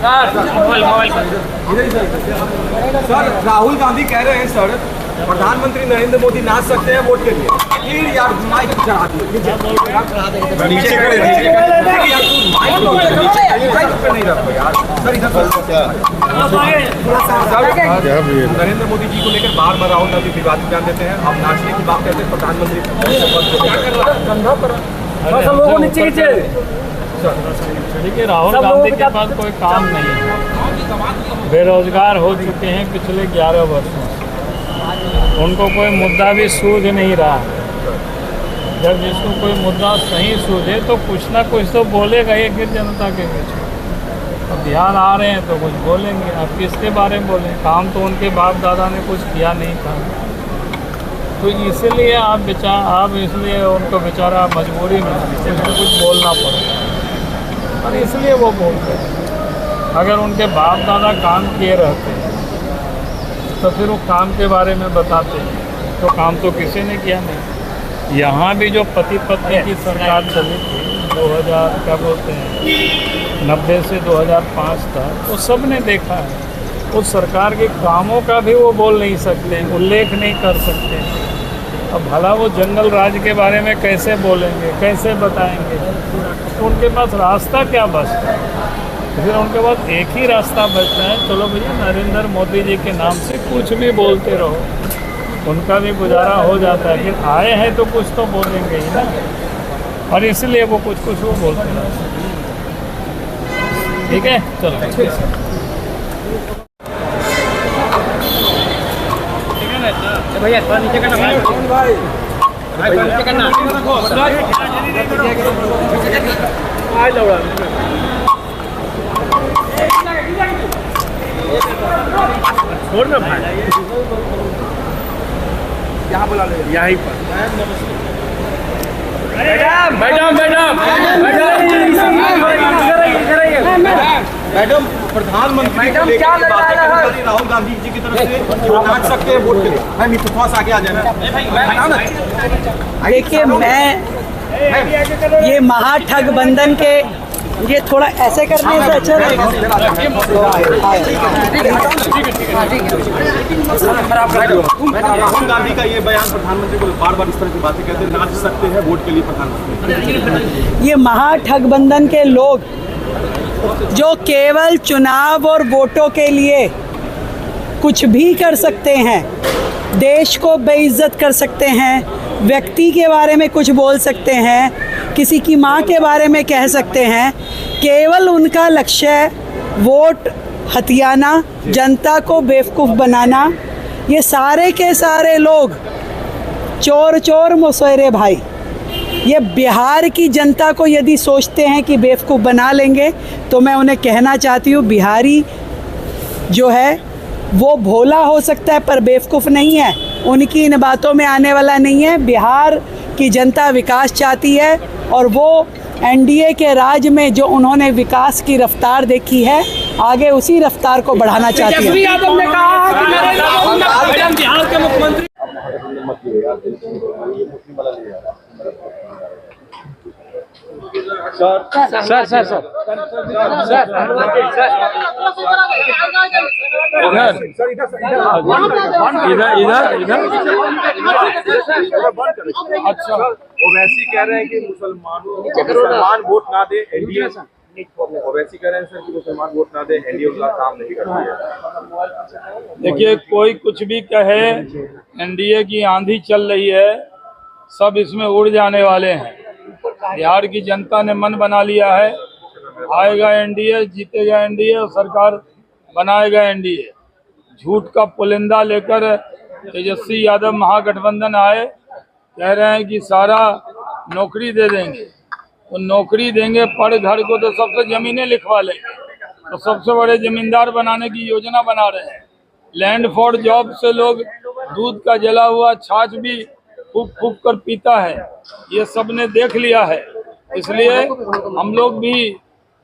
Sir Rahul Gandhi कह रहे हैं सर प्रधानमंत्री नरेंद्र मोदी नाच सकते हैं वोट के लिए। फिर यार माइक चढ़ा दिए नीचे नहीं रखो यार सर इधर। नरेंद्र मोदी जी को लेकर बार बार राहुल गांधी विवादित बयान देते हैं। अब नाचने की बात करते हैं प्रधानमंत्री देखिए राहुल गांधी के पास कोई काम नहीं है, बेरोजगार हो चुके हैं पिछले 11 वर्षों से, उनको कोई मुद्दा भी सूझ नहीं रहा। जब जिसको कोई मुद्दा सही सूझे तो कुछ ना कुछ तो बोलेगा ये फिर जनता के बीच। अब बिहार आ रहे हैं तो कुछ बोलेंगे। अब किसके बारे में बोलें? काम तो उनके बाप दादा ने कुछ किया नहीं था, तो इसलिए आप इसलिए उनको बेचारा मजबूरी में कुछ बोलना पड़ेगा और इसलिए वो बोलते हैं। अगर उनके बाप दादा काम किए रहते तो फिर वो काम के बारे में बताते, तो काम तो किसी ने किया नहीं। यहाँ भी जो पति पत्नी की सरकार चली थी 90 से 2005 तक, वो सब ने देखा है। उस सरकार के कामों का भी वो बोल नहीं सकते, उल्लेख नहीं कर सकते। अब भला वो जंगल राज के बारे में कैसे बोलेंगे, कैसे बताएंगे? तो उनके पास रास्ता क्या बचता है? फिर उनके पास एक ही रास्ता बचता है, चलो भैया नरेंद्र मोदी जी के नाम से कुछ भी बोलते रहो, उनका भी गुजारा हो जाता है। फिर आए हैं तो कुछ तो बोलेंगे ही ना, और इसलिए वो कुछ वो बोलते हैं। ठीक है, चलो भैया थोड़ा नीचे करना भाई, नीचे करना छोड़ ना भाई, यहाँ बुला ले, यहीं पर मैडम प्रधानमंत्री राहुल गांधी जी की तरफ से नाच सकते हैं वोट के लिए। मैम थोड़ा सा आगे आ जाना। देखिए मैं ये महागठबंधन के ये थोड़ा ऐसे करने से अच्छा रहेगा। राहुल गांधी का ये बयान प्रधानमंत्री को बार बार इस तरह की बातें कहते हैं, नाच सकते हैं वोट के लिए प्रधानमंत्री। ये महागठबंधन के लोग जो केवल चुनाव और वोटों के लिए कुछ भी कर सकते हैं, देश को बेइज्जत कर सकते हैं, व्यक्ति के बारे में कुछ बोल सकते हैं, किसी की माँ के बारे में कह सकते हैं, केवल उनका लक्ष्य वोट हथियाना, जनता को बेवकूफ़ बनाना। ये सारे के सारे लोग चोर मुसहरे भाई। ये बिहार की जनता को यदि सोचते हैं कि बेवकूफ़ बना लेंगे, तो मैं उन्हें कहना चाहती हूँ बिहारी जो है वो भोला हो सकता है पर बेवकूफ़ नहीं है, उनकी इन बातों में आने वाला नहीं है। बिहार की जनता विकास चाहती है और वो एनडीए के राज में जो उन्होंने विकास की रफ्तार देखी है, आगे उसी रफ्तार को बढ़ाना चाहती है। यादव ने कहा कि बिहार के मुख्यमंत्री इधर अच्छा ओवैसी कह रहे हैं कि मुसलमान वोट ना दे एनडीए। ओवैसी कह रहे हैं सर कि मुसलमान वोट ना दे एनडीए उनका काम नहीं करती है। देखिए कोई कुछ भी कहे, एनडीए की आंधी चल रही है, सब इसमें उड़ जाने वाले हैं। बिहार की जनता ने मन बना लिया है, आएगा एनडीए, जीतेगा एनडीए और सरकार बनाएगा एनडीए। झूठ का पुलिंदा लेकर तेजस्वी यादव महागठबंधन आए, कह रहे हैं कि सारा नौकरी दे देंगे, तो नौकरी देंगे पढ़ घर को तो सबसे ज़मीनें लिखवा लेंगे, तो सबसे बड़े ज़मींदार बनाने की योजना बना रहे हैं। लैंड फॉर जॉब से लोग दूध का जला हुआ छाछ भी फूक फूक कर पीता है, ये सब ने देख लिया है। इसलिए हम लोग भी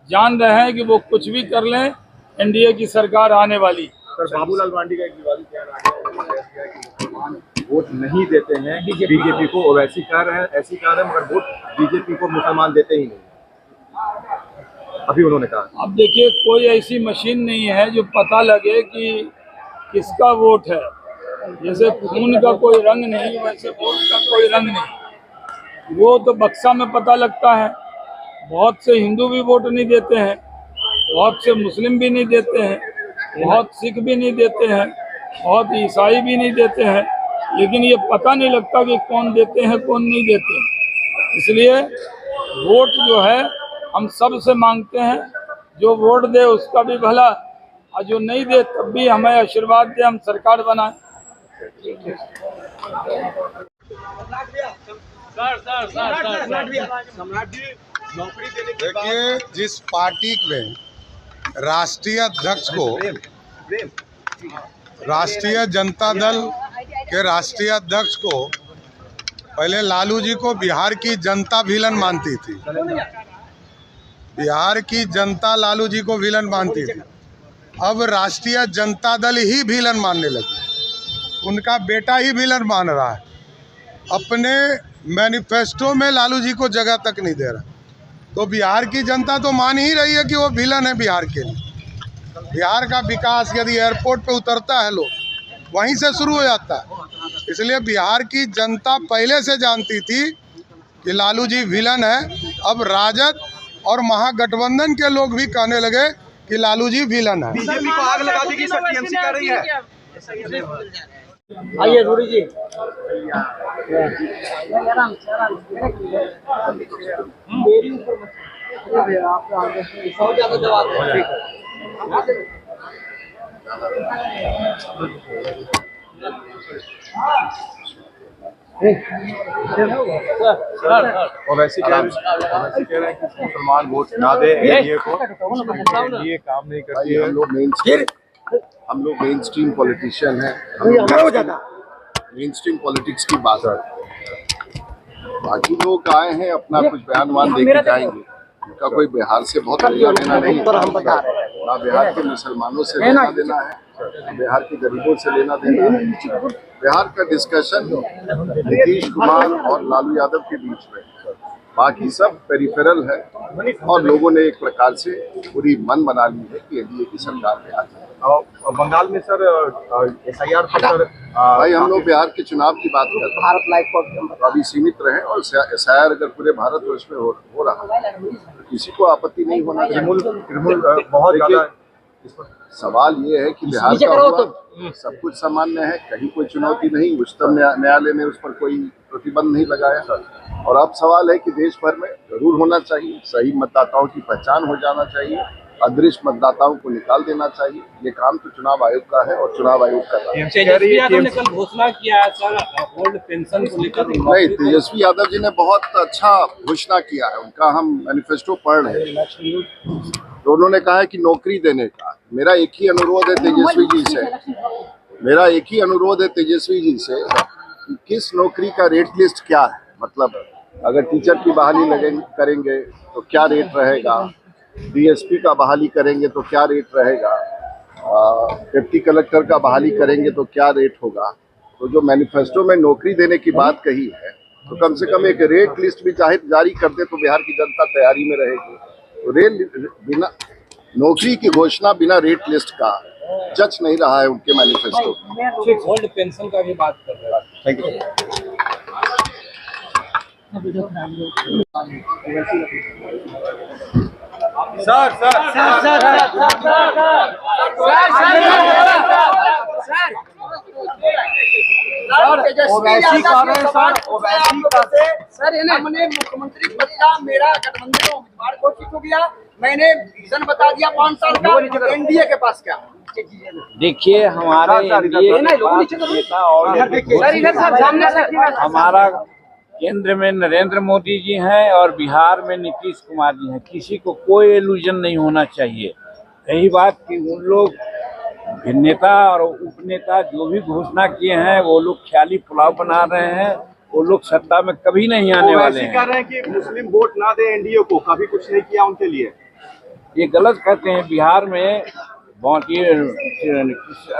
जान रहे हैं कि वो कुछ भी कर लें, एनडीए की सरकार आने वाली। सर बाबूलाल मांडी का एक विवादित बयान आ गया कि मुसलमान वोट नहीं देते हैं बीजेपी को। ओवैसी कह रहे हैं, ऐसी कह रहे हैं, मगर वोट बीजेपी को मुसलमान देते ही नहीं। अभी उन्होंने कहा। अब देखिए, कोई ऐसी मशीन नहीं है जो पता लगे कि किसका वोट है। जैसे खून का कोई रंग नहीं, वैसे वोट का कोई रंग नहीं। वो तो बक्सा में पता लगता है। बहुत से हिंदू भी वोट नहीं देते हैं, बहुत से मुस्लिम भी नहीं देते हैं, बहुत सिख भी नहीं देते हैं, बहुत ईसाई भी नहीं देते हैं, लेकिन ये पता नहीं लगता कि कौन देते हैं कौन नहीं देते हैं। इसलिए वोट जो है हम सब से मांगते हैं, जो वोट दे उसका भी भला, और जो नहीं दे तब भी हमें आशीर्वाद दे, हम सरकार बनाएं। देखिए, जिस पार्टी में राष्ट्रीय अध्यक्ष को राष्ट्रीय जनता दल के राष्ट्रीय अध्यक्ष को पहले लालू जी को बिहार की जनता विलन मानती थी। बिहार की जनता लालू जी को विलन मानती थी। अब राष्ट्रीय जनता दल ही विलन मानने लगी। उनका बेटा ही विलन मान रहा है। अपने मैनिफेस्टो में लालू जी को जगह तक नहीं दे रहा। तो बिहार की जनता तो मान ही रही है कि वो विलन है बिहार के लिए। बिहार का विकास यदि एयरपोर्ट पे उतरता है लोग वहीं से शुरू हो जाता है। इसलिए बिहार की जनता पहले से जानती थी कि लालू जी विलन है। अब राजद और महागठबंधन के लोग भी कहने लगे कि लालू जी विलन है। बीजेपी को आग लगा देगी, सब टीएमसी कर रही है। आइए रूडी जी। ओवैसी कह रहे हैं कि मुसलमान वोट ना दे एनडीए को, एनडीए काम नहीं करती है। हम लोग मेन स्ट्रीम पॉलिटिशियन हैं, मेन स्ट्रीम पॉलिटिक्स की बात है। बाकी लोग आए हैं अपना कुछ बयान दे के जाएंगे। उनका कोई बिहार से बहुत लेना देना नहीं है, ना बिहार के मुसलमानों से लेना देना है, ना बिहार के गरीबों से लेना देना है। बिहार का डिस्कशन नीतीश कुमार और लालू यादव के बीच में, बाकी सब पेरिफेरल है। और लोगों ने एक प्रकार से पूरी मन बना ली है कि एनडीए की सरकार में आ जाए। बंगाल में सर एसआईआर पर सर भाई हम लोग बिहार के चुनाव की बात कर रहे हैं, अभी सीमित रहे। और एसआईआर अगर पूरे भारतवर्ष में हो रहा है तो किसी को आपत्ति नहीं होना चाहिए। बहुत ज्यादा सवाल ये है कि बिहार का हुआ सब कुछ सामान्य है, कहीं कोई चुनौती नहीं। उच्चतम न्यायालय ने उस पर कोई प्रतिबंध नहीं लगाया। और अब सवाल है कि देश भर में जरूर होना चाहिए, सही मतदाताओं की पहचान हो जाना चाहिए, अदृश्य मतदाताओं को निकाल देना चाहिए। ये काम तो चुनाव आयोग का है और चुनाव आयोग कर रहा है। तेजस्वी यादव ने कल घोषणा किया है सर ओल्ड पेंशन को लेकर। नहीं, तेजस्वी यादव जी ने बहुत अच्छा घोषणा किया है। उनका हम मैनिफेस्टो पढ़ रहे हैं तो उन्होंने कहा है कि नौकरी देने का। मेरा एक ही अनुरोध है तेजस्वी जी से, कि किस नौकरी का रेट लिस्ट क्या है। मतलब अगर टीचर की बहाली करेंगे तो क्या रेट रहेगा, डीएसपी का बहाली करेंगे तो क्या रेट रहेगा, डिप्टी कलेक्टर का बहाली करेंगे तो क्या रेट होगा। तो जो मैनिफेस्टो में नौकरी देने की बात कही है तो कम से कम एक रेट लिस्ट भी चाहे जारी कर दे तो बिहार की जनता तैयारी में रहेगी। तो बिना नौकरी की घोषणा बिना रेट लिस्ट का जच नहीं रहा है उनके मैनिफेस्टो। ओल्ड पेंशन का भी बात कर रहे हैं। Thank you. हमने मुख्यमंत्री पद का मेरा गठबंधन उम्मीदवार घोषित हो गया। मैंने विजन बता दिया 5 साल का। एनडीए के पास क्या? देखिए, हमारे एनडीए नेता और हमारा केंद्र में नरेंद्र मोदी जी हैं और बिहार में नीतीश कुमार जी हैं। किसी को कोई इल्यूजन नहीं होना चाहिए। यही बात कि उन लोग नेता और उपनेता जो भी घोषणा किए हैं वो लोग ख्याली पुलाव बना रहे हैं। वो लोग सत्ता में कभी नहीं आने वाले हैं। कह रहे हैं कि मुस्लिम वोट ना दे एनडीए को, कभी कुछ नहीं किया उनके लिए। ये गलत कहते हैं। बिहार में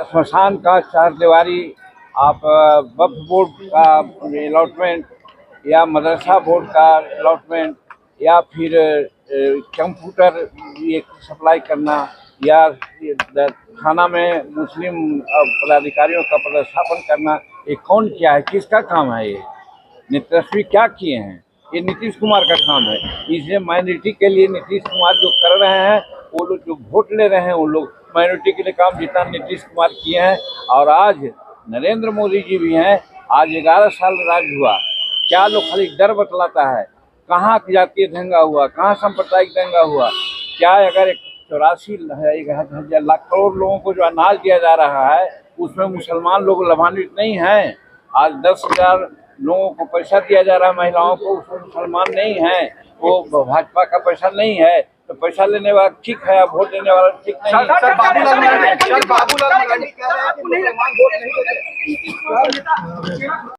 स्मशान का चारदीवारी, आप वक्फ बोर्ड का अलॉटमेंट या मदरसा बोर्ड का अलॉटमेंट या फिर कंप्यूटर ये सप्लाई करना या थाना में मुस्लिम पदाधिकारियों का पदस्थापन करना, ये कौन किया है, किसका काम है? ये नेतृत्व क्या किए हैं? ये नीतीश कुमार का काम है। इसलिए माइनॉरिटी के लिए नीतीश कुमार जो कर रहे हैं, वो लोग जो वोट ले रहे हैं उन लोग माइनॉरिटी के लिए काम जितना नीतीश कुमार किए हैं। और आज नरेंद्र मोदी जी भी हैं। आज 11 साल राज हुआ, क्या लोग खाली डर बतलाता है? कहाँ जातीय दंगा हुआ, कहाँ सांप्रदायिक दंगा हुआ? क्या अगर 84 लाख करोड़ लोगों को जो अनाज दिया जा रहा है उसमें मुसलमान लोग लाभान्वित नहीं हैं? आज 10,000 लोगों को पैसा दिया जा रहा है, महिलाओं को, उसमें मुसलमान नहीं है, वो भाजपा का पैसा नहीं है। तो पैसा लेने वाला ठीक है, वोट देने वाला ठीक नहीं है। सर बाबूलाल मरांडी कह रहे हैं कि मुसलमान वोट नहीं देते।